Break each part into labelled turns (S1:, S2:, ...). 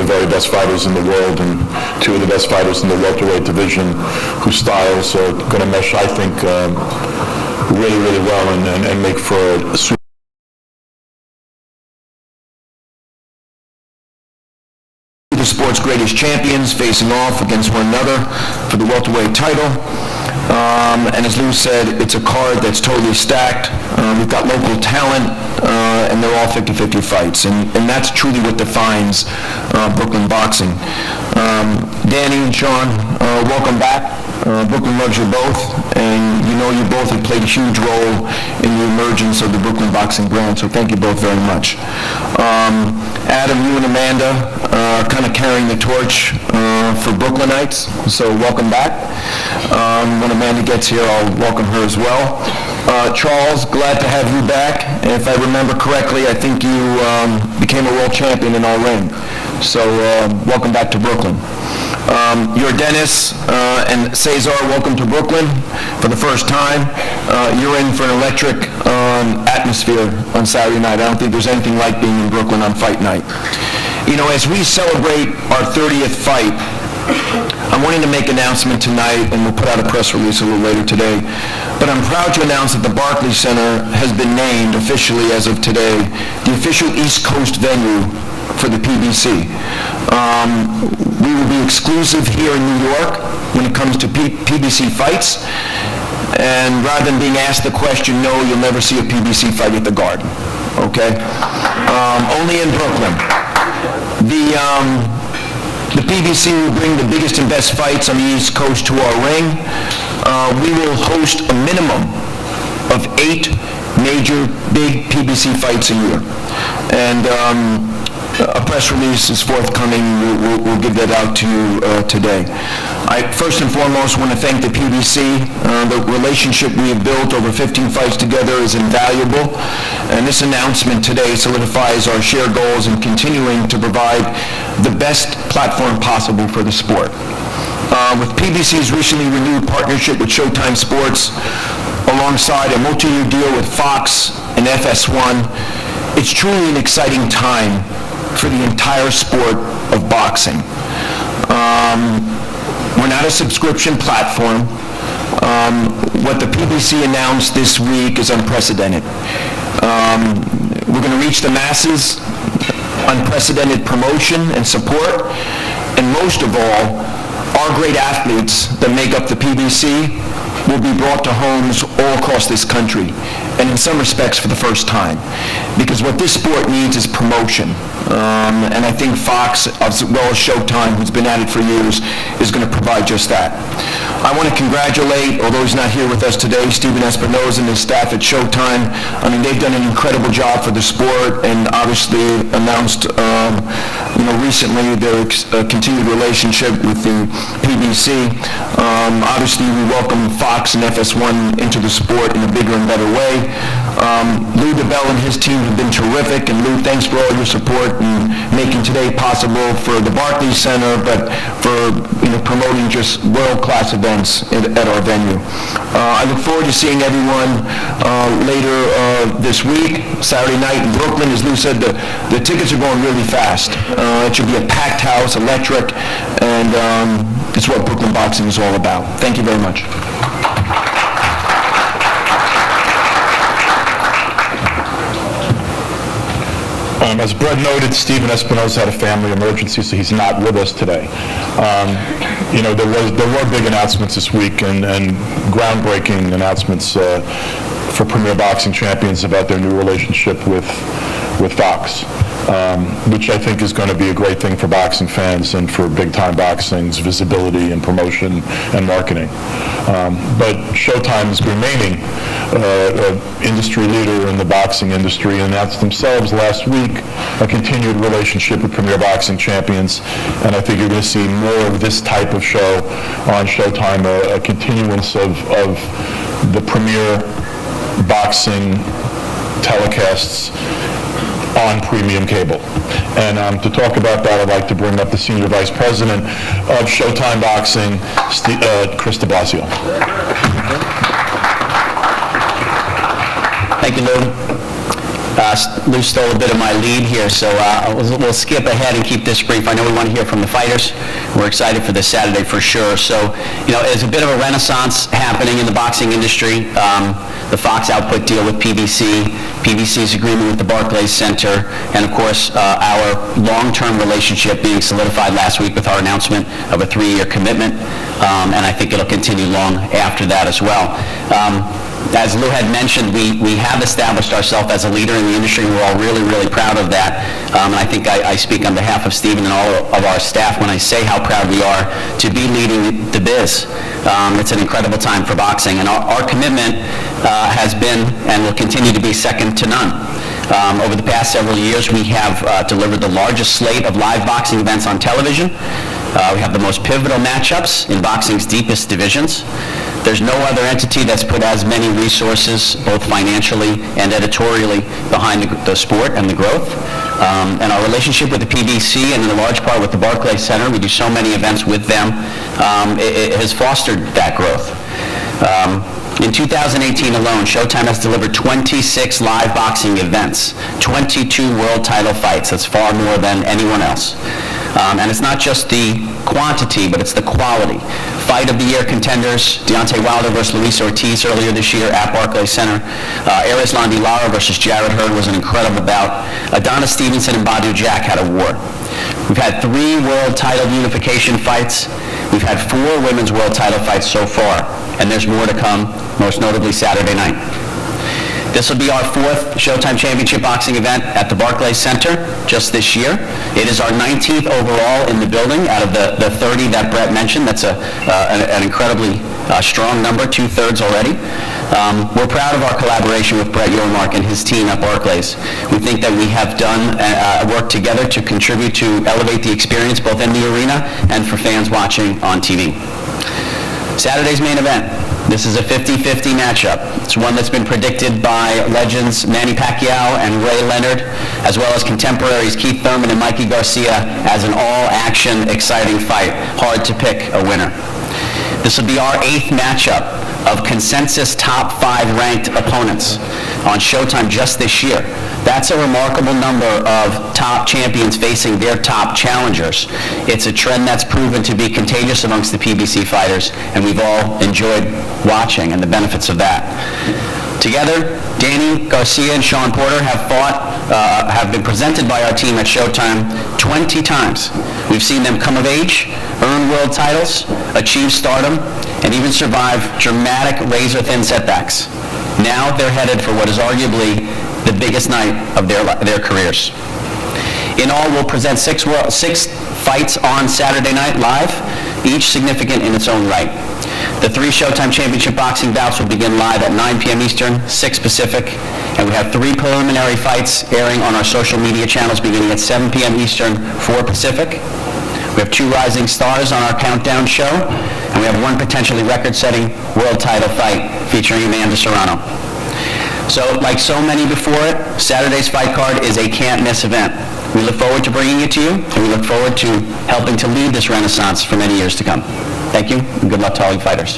S1: very best fighters in the world and two of the best fighters in the welterweight division whose styles are going to mesh, I think, really, really well and make for a super
S2: the sport's greatest champions facing off against one another for the welterweight title. And as Lou said, it's a card that's totally stacked. We've got local talent, and they're all 50-50 fights. And that's truly what defines Brooklyn boxing. Danny and Sean, welcome back. Brooklyn loves you both, and you know you both have played a huge role in the emergence of the Brooklyn boxing brand, so thank you both very much. Adam, you and Amanda are kind of carrying the torch for Brooklynites, so welcome back. When Amanda gets here, I'll welcome her as well. Charles, glad to have you back. And if I remember correctly, I think you became a world champion in our ring. So welcome back to Brooklyn. You're Dennis and Cesar, welcome to Brooklyn for the first time. You're in for an electric atmosphere on Saturday night. I don't think there's anything like being in Brooklyn on fight night. You know, as we celebrate our 30th fight, I'm wanting to make an announcement tonight, and we'll put out a press release a little later today, but I'm proud to announce that the Barclays Center has been named officially as of today the official East Coast venue for the PBC. We will be exclusive here in New York when it comes to PBC fights, and rather than being asked the question, no, you'll never see a PBC fight at the Garden, okay? Only in Brooklyn. The PBC will bring the biggest and best fights on the East Coast to our ring. We will host a minimum of 8 major big PBC fights a year. And a press release is forthcoming. We'll give that out to you today. I first and foremost want to thank the PBC. The relationship we have built over 15 fights together is invaluable, and this announcement today solidifies our shared goals in continuing to provide the best platform possible for the sport. With PBC's recently renewed partnership with Showtime Sports, alongside a multi-year deal with Fox and FS1, it's truly an exciting time for the entire sport of boxing. We're not a subscription platform. What the PBC announced this week is unprecedented. We're going to reach the masses, unprecedented promotion and support, and most of all, our great athletes that make up the PBC will be brought to homes all across this country, and in some respects for the first time. Because what this sport needs is promotion. And I think Fox, as well as Showtime, who's been at it for years, is going to provide just that. I want to congratulate, although he's not here with us today, Steven Espinoza and his staff at Showtime. I mean, they've done an incredible job for the sport, and obviously announced, recently their continued relationship with the PBC. Obviously, we welcome Fox and FS1 into the sport in a bigger and better way. Lou DeBell and his team have been terrific, and Lou, thanks for all your support in making today possible for the Barclays Center, but for promoting just world-class events at our venue. I look forward to seeing everyone later this week, Saturday night in Brooklyn. As Lou said, the tickets are going really fast. It should be a packed house, electric, and it's what Brooklyn boxing is all about. Thank you very much.
S1: As Brett noted, Steven Espinoza had a family emergency, so he's not with us today. There were big announcements this week and groundbreaking announcements for Premier Boxing Champions about their new relationship with Fox, which I think is going to be a great thing for boxing fans and for big-time boxing's visibility and promotion and marketing. But Showtime is remaining an industry leader in the boxing industry, and announced themselves last week a continued relationship with Premier Boxing Champions, and I think you're going to see more of this type of show on Showtime, a continuance of the Premier Boxing telecasts on premium cable. And to talk about that, I'd like to bring up the Senior Vice President of Showtime Boxing, Chris de Blasio.
S2: Thank you, Lou.
S3: Lou stole a bit of my lead here, so we'll skip ahead and keep this brief. I know we want to hear from the fighters. We're excited for this Saturday for sure. So, there's a bit of a renaissance happening in the boxing industry. The Fox output deal with PBC, PBC's agreement with the Barclays Center, and of course, our long-term relationship being solidified last week with our announcement of a 3-year commitment, and I think it'll continue long after that as well. As Lou had mentioned, we have established ourselves as a leader in the industry, and we're all really, really proud of that. And I think I speak on behalf of Stephen and all of our staff when I say how proud we are to be leading the biz. It's an incredible time for boxing, and our commitment has been and will continue to be second to none. Over the past several years, we have delivered the largest slate of live boxing events on television. We have the most pivotal matchups in boxing's deepest divisions. There's no other entity that's put as many resources, both financially and editorially, behind the sport and the growth. And our relationship with the PBC and in a large part with the Barclays Center, we do so many events with them, it has fostered that growth. In 2018 alone, Showtime has delivered 26 live boxing events, 22 world title fights. That's far more than anyone else. And it's not just the quantity, but it's the quality. Fight of the Year contenders, Deontay Wilder versus Luis Ortiz earlier this year at Barclays Center. Erislandy Lara versus Jared Hurd was an incredible bout. Adonis Stevenson and Badu Jack had a war. We've had 3 world title unification fights. We've had 4 women's world title fights so far, and there's more to come, most notably Saturday night. This will be our 4th Showtime Championship boxing event at the Barclays Center just this year. It is our 19th overall in the building out of the 30 that Brett mentioned. That's an incredibly strong number, 2/3 already. We're proud of our collaboration with Brett Yormark and his team at Barclays. We think that we have done work together to contribute to elevate the experience both in the arena and for fans watching on TV. Saturday's main event. This is a 50-50 matchup. It's one that's been predicted by legends Manny Pacquiao and Ray Leonard, as well as contemporaries Keith Thurman and Mikey Garcia, as an all-action, exciting fight. Hard to pick a winner. This will be our 8th matchup of consensus top 5 ranked opponents on Showtime just this year. That's a remarkable number of top champions facing their top challengers. It's a trend that's proven to be contagious amongst the PBC fighters, and we've all enjoyed watching and the benefits of that. Together, Danny Garcia and Sean Porter have been presented by our team at Showtime 20 times. We've seen them come of age, earn world titles, achieve stardom, and even survive dramatic razor-thin setbacks. Now they're headed for what is arguably the biggest night of their careers. In all, we'll present 6 fights on Saturday night live, each significant in its own right. The 3 Showtime Championship boxing bouts will begin live at 9 p.m. Eastern, 6 Pacific, and we have 3 preliminary fights airing on our social media channels beginning at 7 p.m. Eastern, 4 Pacific. We have 2 rising stars on our countdown show, and we have 1 potentially record-setting world title fight featuring Amanda Serrano. So, like so many before it, Saturday's fight card is a can't-miss event. We look forward to bringing it to you, and we look forward to helping to lead this renaissance for many years to come. Thank you, and good luck to all you fighters.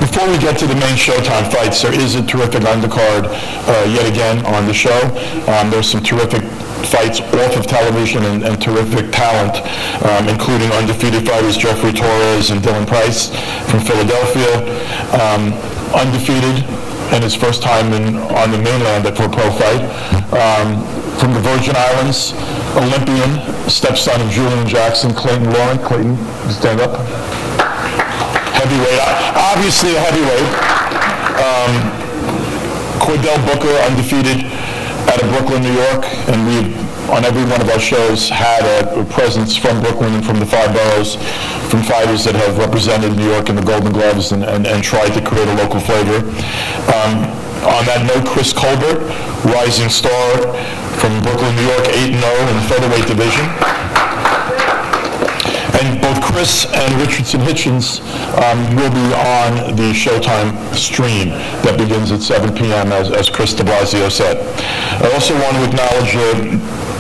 S1: Before we get to the main Showtime fights, there is a terrific undercard yet again on the show. There's some terrific fights off of television and terrific talent, including undefeated fighters Jeffrey Torres and Dylan Price from Philadelphia, undefeated and his first time on the mainland for a pro fight. From the Virgin Islands, Olympian, stepson of Julian Jackson, Clayton Lauren. Clayton, stand up. Heavyweight, obviously a heavyweight. Cordell Booker, undefeated out of Brooklyn, New York, and we, on every one of our shows, had a presence from Brooklyn and from the 5 boroughs, from fighters that have represented New York in the Golden Gloves and tried to create a local flavor. On that note, Chris Colbert, rising star from Brooklyn, New York, 8-0 in the featherweight division. And both Chris and Richardson Hitchens will be on the Showtime stream that begins at 7 p.m., as Chris de Blasio said. I also want to acknowledge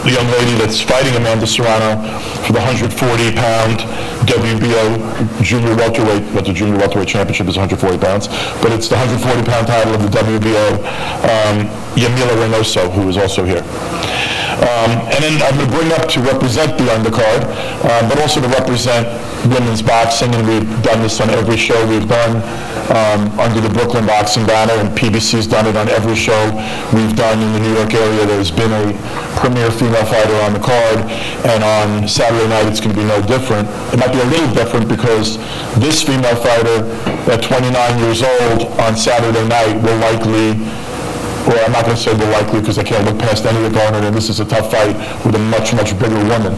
S1: the young lady that's fighting Amanda Serrano for the 140-pound WBO junior welterweight, but the junior welterweight championship is 140 pounds, but it's the 140-pound title of the WBO, Yamila Reynoso, who is also here. And then I'm going to bring up to represent the undercard, but also to represent women's boxing, and we've done this on every show we've done under the Brooklyn Boxing banner, and PBC's done it on every show we've done in the New York area. There's been a premier female fighter on the card, and on Saturday night it's going to be no different. It might be a little different because this female fighter at 29 years old on Saturday night will likely, well, I'm not going to say will likely because I can't look past any opponent, and this is a tough fight with a much, much bigger woman.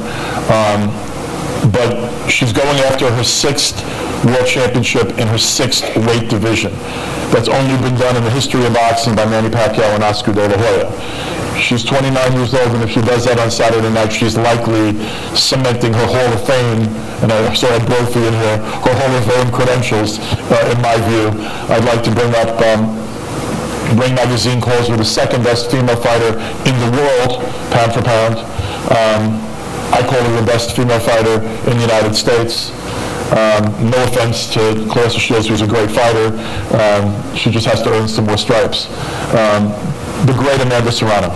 S1: But she's going after her 6th world championship in her 6th weight division. That's only been done in the history of boxing by Manny Pacquiao and Oscar De La Hoya. She's 29 years old, and if she does that on Saturday night, she's likely cementing her Hall of Fame, and I saw a Brophy in her Hall of Fame credentials, in my view. I'd like to bring up Ring Magazine calls her the 2nd best female fighter in the world, pound for pound. I call her the best female fighter in the United States. No offense to Clarissa Shields, who's a great fighter. She just has to earn some more stripes. The great Amanda Serrano.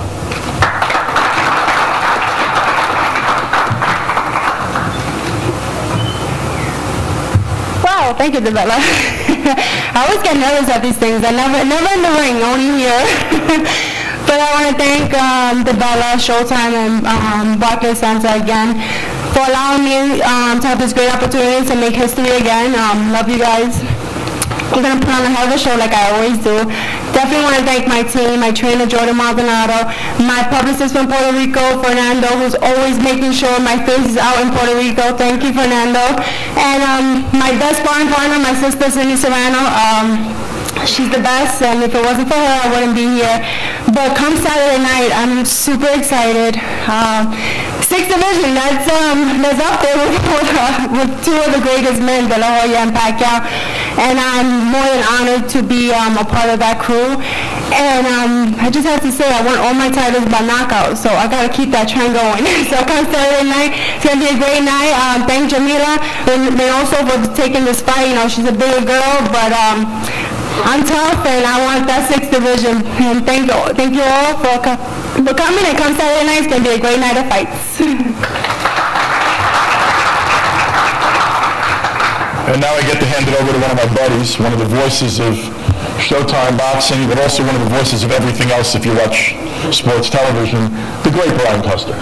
S4: Wow, thank you, Devella. I always get nervous at these things. I never in the ring, only here. But I want to thank Devella, Showtime, and Barclays Center again for allowing me to have this great opportunity to make history again. Love you guys. I'm going to put on a hell of a show like I always do. Definitely want to thank my team, my trainer, Jordan Maldonado, my publicist from Puerto Rico, Fernando, who's always making sure my face is out in Puerto Rico. Thank you, Fernando. And my best sparring partner, my sister, Cindy Serrano. She's the best, and if it wasn't for her, I wouldn't be here. But come Saturday night, I'm super excited. 6th division, that's up there with 2 of the greatest men, De La Hoya and Pacquiao. And I'm more than honored to be a part of that crew. And I just have to say, I won all my titles by knockout, so I got to keep that trend going. So come Saturday night, it's going to be a great night. Thank Jamila and also for taking this fight. You know, she's a bigger girl, but I'm tough, and I want that 6th division. And thank you all for coming. And come Saturday night, it's going to be a great night of fights.
S1: And now I get to hand it over to one of my buddies, one of the voices of Showtime Boxing, but also one of the voices of everything else if you watch sports television, the great Brian Custer.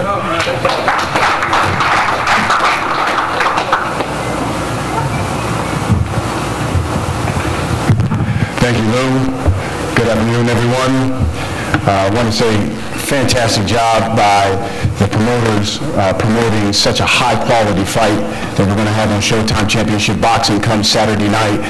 S5: Thank you, Lou. Good afternoon, everyone. I want to say fantastic job by the promoters promoting such a high-quality fight that we're going to have on Showtime Championship Boxing come Saturday night.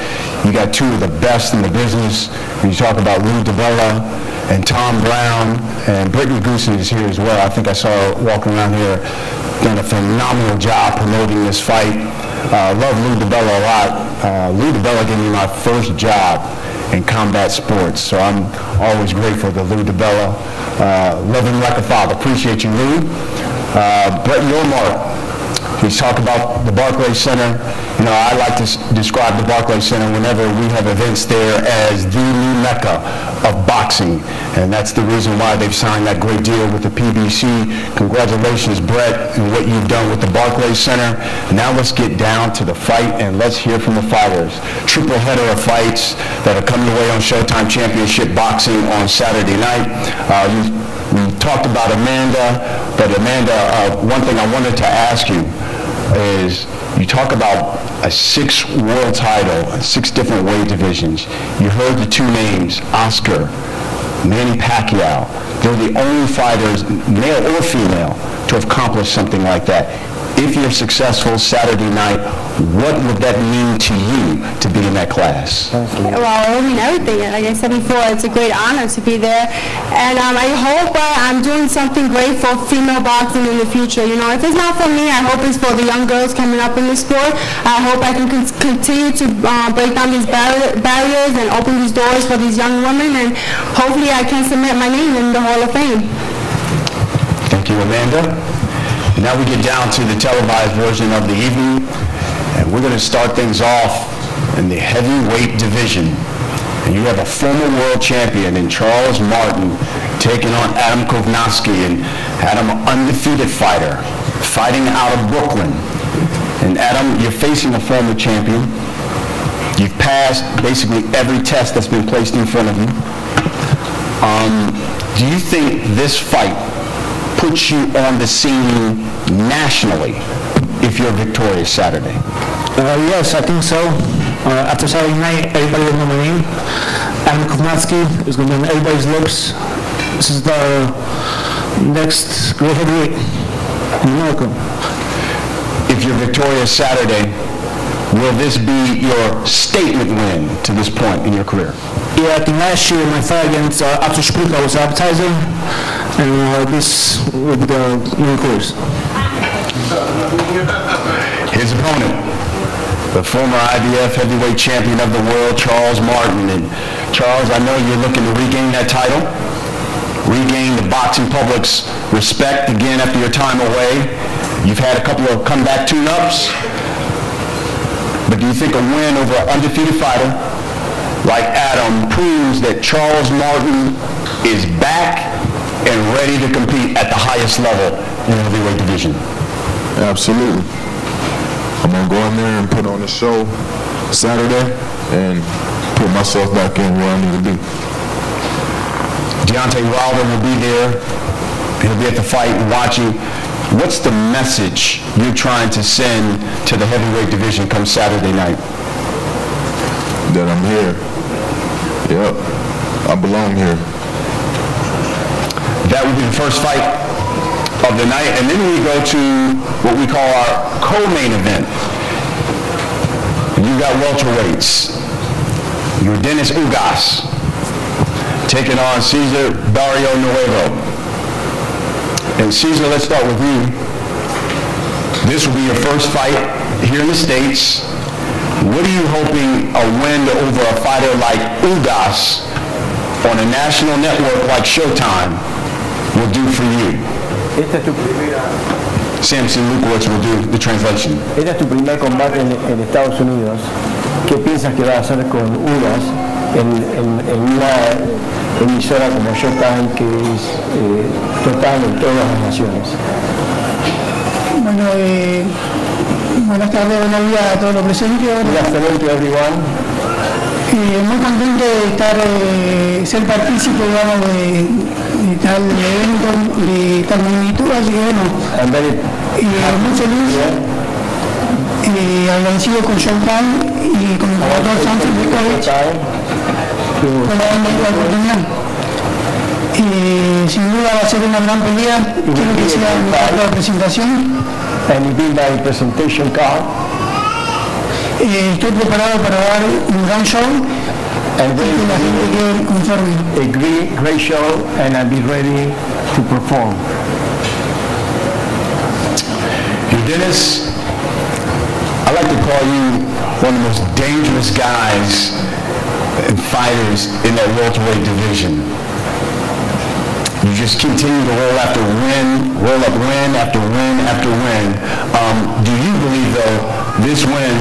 S5: You got 2 of the best in the business. When you talk about Lou DiBella and Tom Brown, and Brittany Goosen is here as well. I think I saw her walking around here, done a phenomenal job promoting this fight. Love Lou DiBella a lot. Lou DiBella gave me my first job in combat sports, so I'm always grateful to Lou DiBella. Love him like a father. Appreciate you, Lou. Brett Yormark, he's talked about the Barclays Center. You know, I like to describe the Barclays Center whenever we have events there as the new mecca of boxing, and that's the reason why they've signed that great deal with the PBC. Congratulations, Brett, and what you've done with the Barclays Center. Now let's get down to the fight, and let's hear from the fighters. Triple header of fights that are coming away on Showtime Championship Boxing on Saturday night. We talked about Amanda, but Amanda, one thing I wanted to ask you is, you talk about a 6 world title, 6 different weight divisions. You heard the 2 names, Oscar, Manny Pacquiao. They're the only fighters, male or female, to have accomplished something like that. If you're successful Saturday night, what would that mean to you to be in that class?
S4: Well, I mean everything. Like I said before, it's a great honor to be there. And I hope I'm doing something great for female boxing in the future. You know, if it's not for me, I hope it's for the young girls coming up in the sport. I hope I can continue to break down these barriers and open these doors for these young women. And hopefully I can submit my name in the Hall of Fame.
S5: Thank Thank you, Amanda. Now we get down to the televised version of the evening, and we're going to start things off in the heavyweight division. And you have a former world champion in Charles Martin taking on Adam Kovnowski, and Adam, undefeated fighter, fighting out of Brooklyn. And Adam, you're facing a former champion. You've passed basically every test that's been placed in front of you. Do you think this fight puts you on the scene nationally if you're victorious Saturday?
S6: Yes, I think so. After Saturday night, everybody will know my name. Adam Kovnowski is going to be on everybody's lips. This is the next great heavyweight in America.
S5: If you're victorious Saturday, will this be your statement win to this point in your career?
S6: Yeah, I think last year my fight against Arthur Spruka was appetizer, and this will be the main course.
S5: His opponent, the former IBF heavyweight champion of the world, Charles Martin. And Charles, I know you're looking to regain that title, regain the boxing public's respect again after your time away. You've had a couple of comeback tune-ups, but do you think a win over an undefeated fighter like Adam proves that Charles Martin is back and ready to compete at the highest level in the heavyweight division?
S7: Absolutely. I'm going to go in there and put on a show Saturday and put myself back in where I need to be.
S5: Deontay Wilder will be there. He'll be at the fight and watching. What's the message you're trying to send to the heavyweight division come Saturday night?
S7: That I'm here. Yep. I belong here.
S5: That will be the first fight of the night, and then we go to what we call our co-main event. You got welterweights. You're Dennis Ugas taking on Cesar Barrio Nuevo. And Cesar, let's start with you. This will be your first fight here in the States. What are you hoping a win over a fighter like Ugas on a national network like Showtime will do for you? Samson Lukowicz will do the translation.
S8: Este es tu primer combate en Estados Unidos. ¿Qué piensas que vas a hacer con Ugas en una emisora como Showtime, que es total en todas las naciones?
S6: Bueno, buenas tardes, buenos días a todos los presentes.
S8: Good afternoon to everyone.
S6: Muy contento de ser partícipe, digamos, de tal evento, de tal magnitud, así que bueno,
S8: I'm very
S6: muy feliz, agradecido con Showtime y con el jugador Sánchez Lukowicz por darme la oportunidad. Sin duda va a ser una gran pelea, quiero que sea mi carta de presentación.
S8: And you be my presentation card.
S6: Estoy preparado para dar un gran show
S8: And
S6: y que la gente quede conforme.
S8: a great show, and I'll be ready to perform.
S5: Dennis, I like to call you one of the most dangerous guys and fighters in that welterweight division. You just continue to roll after win, roll up win after win after win. Do you believe, though, this win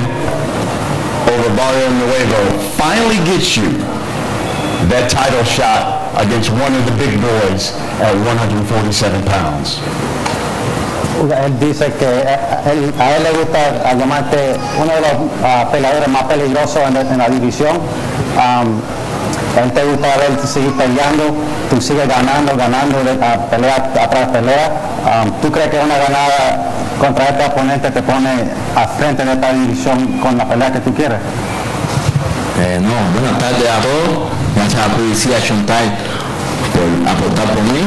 S5: over Barrio Nuevo finally gets you that title shot against one of the big boys at 147 pounds?
S9: Él dice que a él le gusta llamarte uno de los peleadores más peligrosos en la división. Él te gusta ver seguir peleando, tú sigues ganando, pelea atrás pelea. ¿Tú crees que una ganada contra este oponente te pone al frente de esta división con la pelea que tú quieres?
S10: No, buenas tardes a todos. Gracias a la policía Chantal por aportar por mí.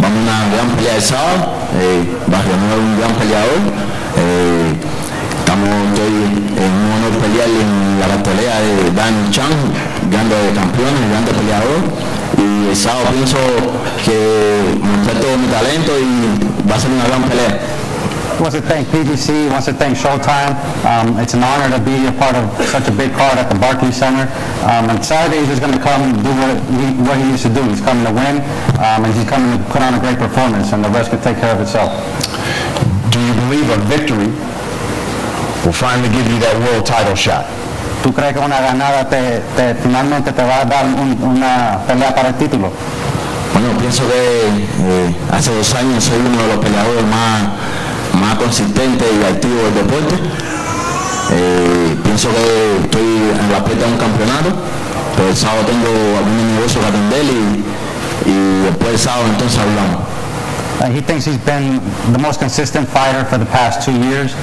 S10: Vamos a una gran pelea el sábado. Barrio Nuevo es un gran peleador. Estoy en un honor pelear en la pelea de Dan Chan, grande campeón, grande peleador. Y el sábado pienso que mostrar todo mi talento y va a ser una gran pelea.
S9: wants to thank PBC, wants to thank Showtime. It's an honor to be a part of such a big card at the Barclays Center. And Saturday he's just going to come and do what he used to do. He's coming to win, and he's coming to put on a great performance, and the rest could take care of itself.
S5: Do you believe a victory will finally give you that world title shot?
S9: ¿Tú crees que una ganada finalmente te va a dar una pelea para el título?
S10: Bueno, pienso que hace 2 años soy uno de los peleadores más consistentes y activos del deporte. Pienso que estoy en la puerta de un campeonato, pero el sábado tengo algunos negocios que atender y después del sábado entonces hablamos.
S9: He thinks he's been the most consistent fighter for the past 2 years.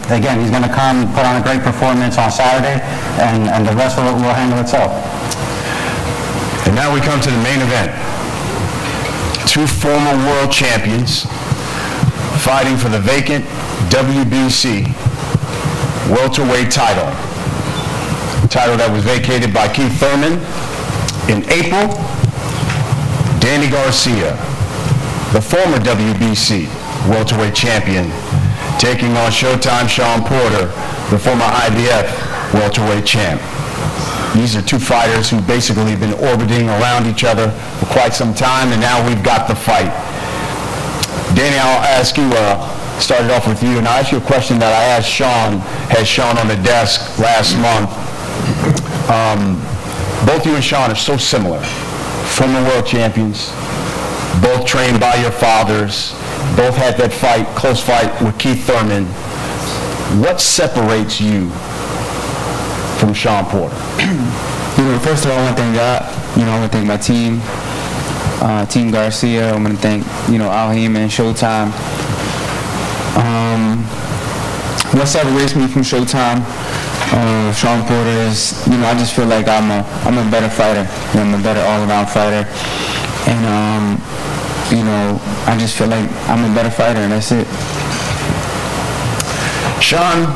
S9: Again, he's going to come, put on a great performance on Saturday, and the rest will handle itself.
S5: And now we come to the main event. 2 former world champions fighting for the vacant WBC welterweight title. A title that was vacated by Keith Thurman in April. Danny Garcia, the former WBC welterweight champion, taking on Showtime Sean Porter, the former IBF welterweight champ. These are 2 fighters who basically have been orbiting around each other for quite some time, and now we've got the fight. Danny, I'll ask you, started off with you, and I'll ask you a question that I asked Sean, had Sean on the desk last month. Both you and Sean are so similar. Former world champions, both trained by your fathers, both had that fight, close fight with Keith Thurman. What separates you from Sean Porter?
S11: First of all, I want to thank God. I want to thank my team, Team Garcia. I want to thank, Al Heyman, Showtime. What separates me from Showtime, Sean Porter is, I just feel like I'm a better fighter. I'm a better all-around fighter. And, I just feel like I'm a better fighter, and that's it.
S5: Sean,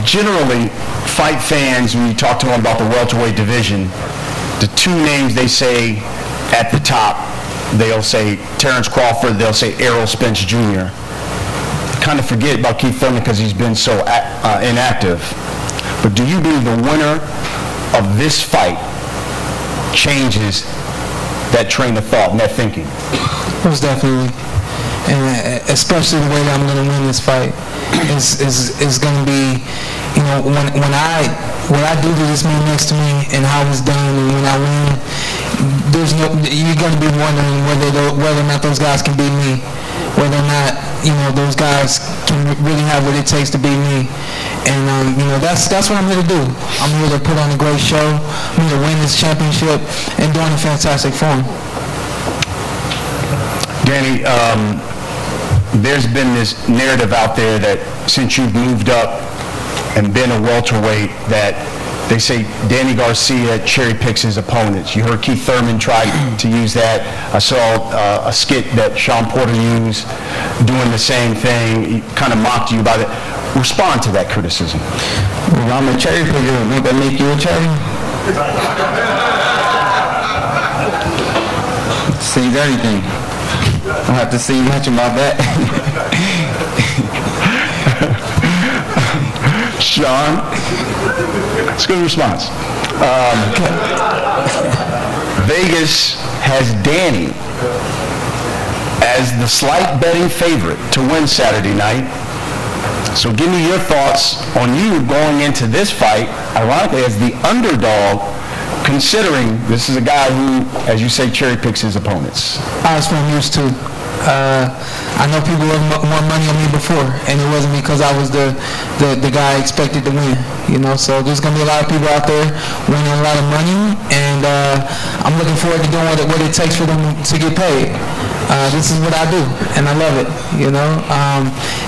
S5: generally, fight fans, when you talk to them about the welterweight division, the 2 names they say at the top, they'll say Terrence Crawford, they'll say Errol Spence Jr. Kind of forget about Keith Thurman because he's been so inactive. But do you believe the winner of this fight changes that train of thought and that thinking?
S11: Most definitely. And especially the way that I'm going to win this fight is going to be, when I do to this man next to me and how it's done, and when I win, you're going to be wondering whether or not those guys can beat me, whether or not those guys can really have what it takes to beat me. And that's what I'm here to do. I'm here to put on a great show. I'm here to win this championship and do it in fantastic form.
S5: Danny, there's been this narrative out there that since you've moved up and been a welterweight, that they say Danny Garcia cherry picks his opponents. You heard Keith Thurman try to use that. I saw a skit that Sean Porter used doing the same thing. He kind of mocked you about it. Respond to that criticism.
S11: Well, I'm a cherry picker. Make that make you a cherry? Says everything. I don't have to say much about that.
S5: Sean, it's a good response. Vegas has Danny as the slight betting favorite to win Saturday night. So give me your thoughts on you going into this fight, ironically, as the underdog, considering this is a guy who, as you say, cherry picks his opponents.
S11: That's what I'm used to. I know people have more money on me before, and it wasn't because I was the guy expected to win. So there's going to be a lot of people out there winning a lot of money, and I'm looking forward to doing what it takes for them to get paid. This is what I do, and I love it,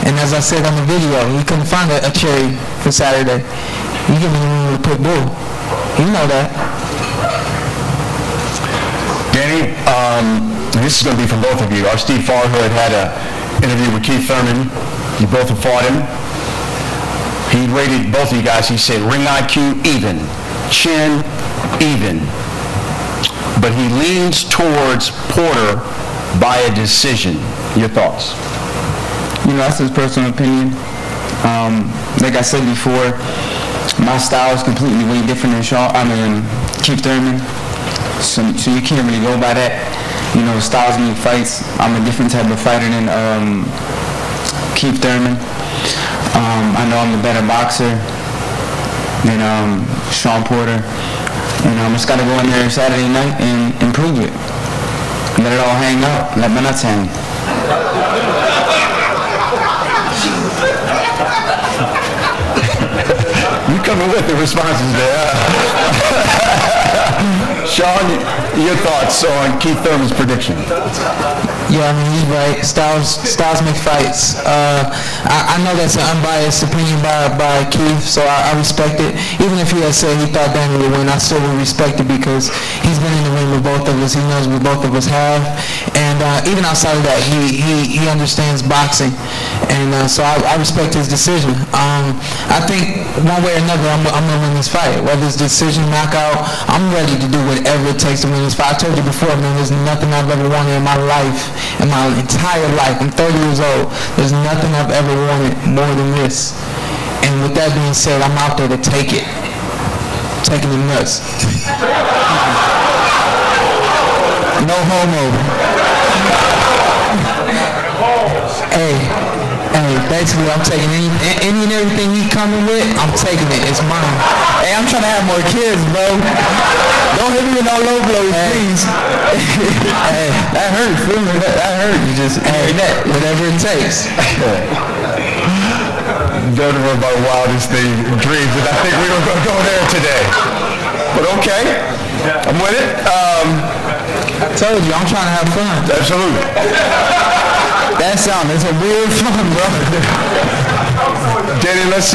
S11: And as I said on the video, you couldn't find a cherry for Saturday. You give me the room to put bull. You know that.
S5: Danny, this is going to be for both of you. Our Steve Farhood had an interview with Keith Thurman. You both have fought him. He rated both of you guys. He said ring IQ even, chin even. But he leans towards Porter by a decision. Your thoughts?
S11: That's his personal opinion. Like I said before, my style is completely way different than Keith Thurman. So you can't really go by that. Styles make fights. I'm a different type of fighter than Keith Thurman. I know I'm the better boxer than Sean Porter. And I just got to go in there Saturday night and improve it. Let it all hang out. Let my nuts hang.
S2: You coming with the responses there. Sean, your thoughts on Keith Thurman's prediction?
S11: Yeah, he's right. Styles make fights. I know that's an unbiased opinion by Keith, so I respect it. Even if he had said he thought Daniel would win, I still would respect it because he's been in the ring with both of us. He knows what both of us have, and even outside of that, he understands boxing, and so I respect his decision. I think one way or another, I'm gonna win this fight. Whether it's decision, knockout, I'm ready to do whatever it takes to win this fight. I told you before, man, there's nothing I've ever wanted in my life. In my entire life, I'm 30 years old, there's nothing I've ever wanted more than this. And with that being said, I'm out there to take it. Taking the nuts. No homo. Hey, basically I'm taking any and everything he coming with, I'm taking it. It's mine. Hey, I'm trying to have more kids, bro. Don't hit me with no low blows, please. Hey, that hurt, feel me? That hurt. You just, whatever it takes.
S2: Don't know about wildest dreams, and I think we're going to go there today. But okay, I'm with it.
S11: I told you, I'm trying to have fun.
S2: Absolutely.
S11: That sound is a weird fun, bro.
S2: Danny, let's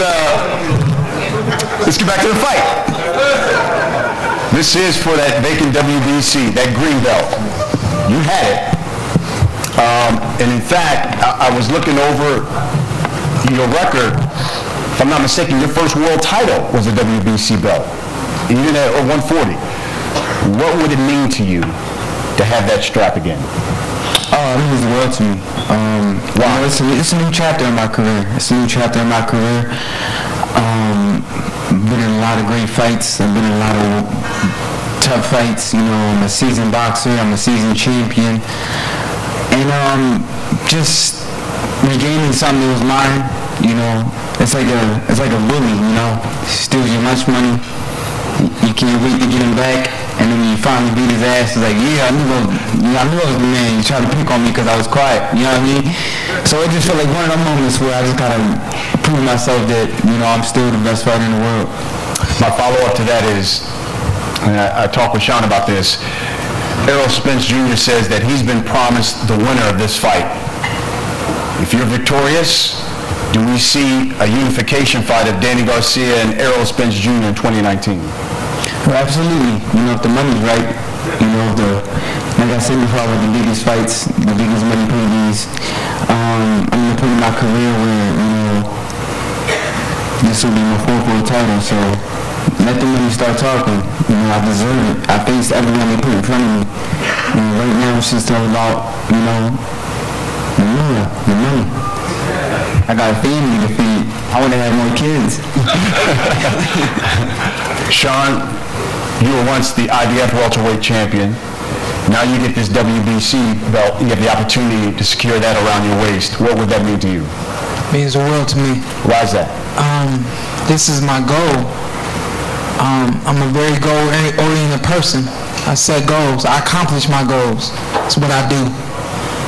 S2: get back to the fight. This is for that vacant WBC, that green belt. You had it. And in fact, I was looking over your record. If I'm not mistaken, your first world title was a WBC belt. Even at 140. What would it mean to you to have that strap again?
S11: It means the world to me. Wow. It's a new chapter in my career. Been in a lot of great fights. I've been in a lot of tough fights. I'm a seasoned boxer. I'm a seasoned champion. And just regaining something that was mine, it's like a bully, steals your lunch money. You can't wait to get him back. And then when you finally beat his ass, it's like, I knew I was the man. You tried to pick on me because I was quiet. You know what I mean? So it just felt like one of those moments where I just gotta prove myself that, I'm still the best fighter in the world.
S2: My follow-up to that is, and I talked with Sean about this, Errol Spence Jr. says that he's been promised the winner of this fight. If you're victorious, do we see a unification fight of Danny Garcia and Errol Spence Jr. in 2019?
S11: Well, absolutely. If the money's right, like I said before, with the biggest fights, the biggest money pay-per-views, I'm going to put in my career where, this will be my fourth world title, so let the money start talking. I deserve it. I faced everyone they put in front of me. Right now, it's just all about, the money. I got a family to feed. I want to have more kids.
S2: Sean, you were once the IBF welterweight champion. Now you get this WBC belt. You have the opportunity to secure that around your waist. What would that mean to you?
S11: It means the world to me.
S2: Why is that?
S11: This is my goal. I'm a very goal-oriented person. I set goals. I accomplish my goals. It's what I do.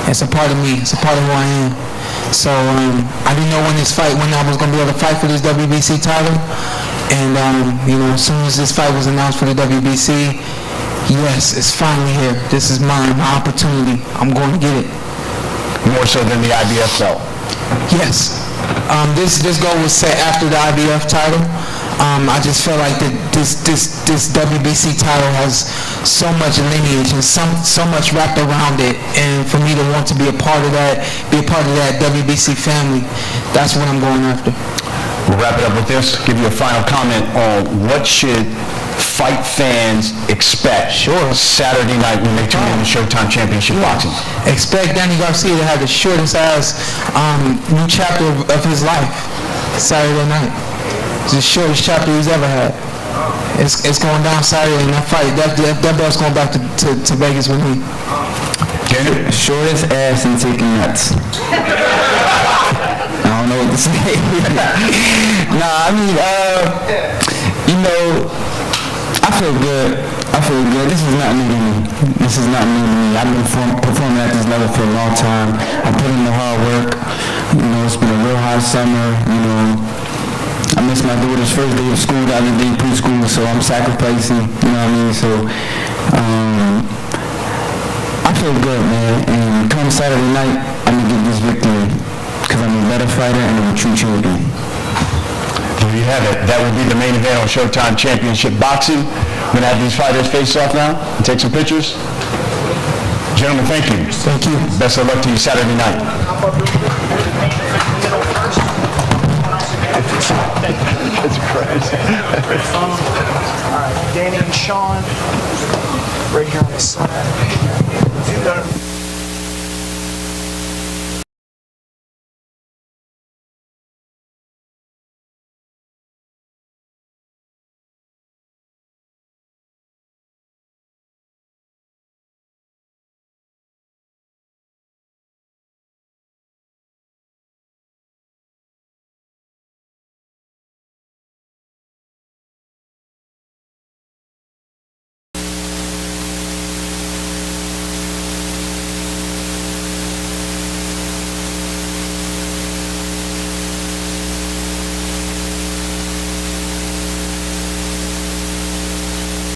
S11: It's a part of me. It's a part of who I am. So I didn't know when I was going to be able to fight for this WBC title. And, as soon as this fight was announced for the WBC, yes, it's finally here. This is mine, my opportunity. I'm going to get it.
S2: More so than the IBF belt?
S11: Yes. This goal was set after the IBF title. I just felt like that this WBC title has so much lineage and so much wrapped around it, and for me to want to be a part of that WBC family, that's what I'm going after.
S2: We'll wrap it up with this. Give you a final comment on what should fight fans expect Saturday night when they tune in to Showtime Championship Boxing?
S11: Expect Danny Garcia to have the shortest ass new chapter of his life Saturday night. It's the shortest chapter he's ever had. It's going down Saturday in that fight. That belt's going back to Vegas with me.
S10: Shortest ass and taking nuts. I don't know what to say. Nah, I mean, I feel good. This is not new to me. I've been performing at this level for a long time. I put in the hard work. It's been a real hot summer. I missed my daughter's first day of school the other day, preschool, so I'm sacrificing. So, I feel good, man. And come Saturday night, I'm gonna get this victory because I'm a better fighter and I'm a true champion.
S2: There you have it. That will be the main event on Showtime Championship Boxing. We're going to have these fighters face off now and take some pictures. Gentlemen, thank you.
S11: Thank you.
S2: Best of luck to you Saturday night.
S12: It's crazy. All right, Danny and Sean, right here on the side.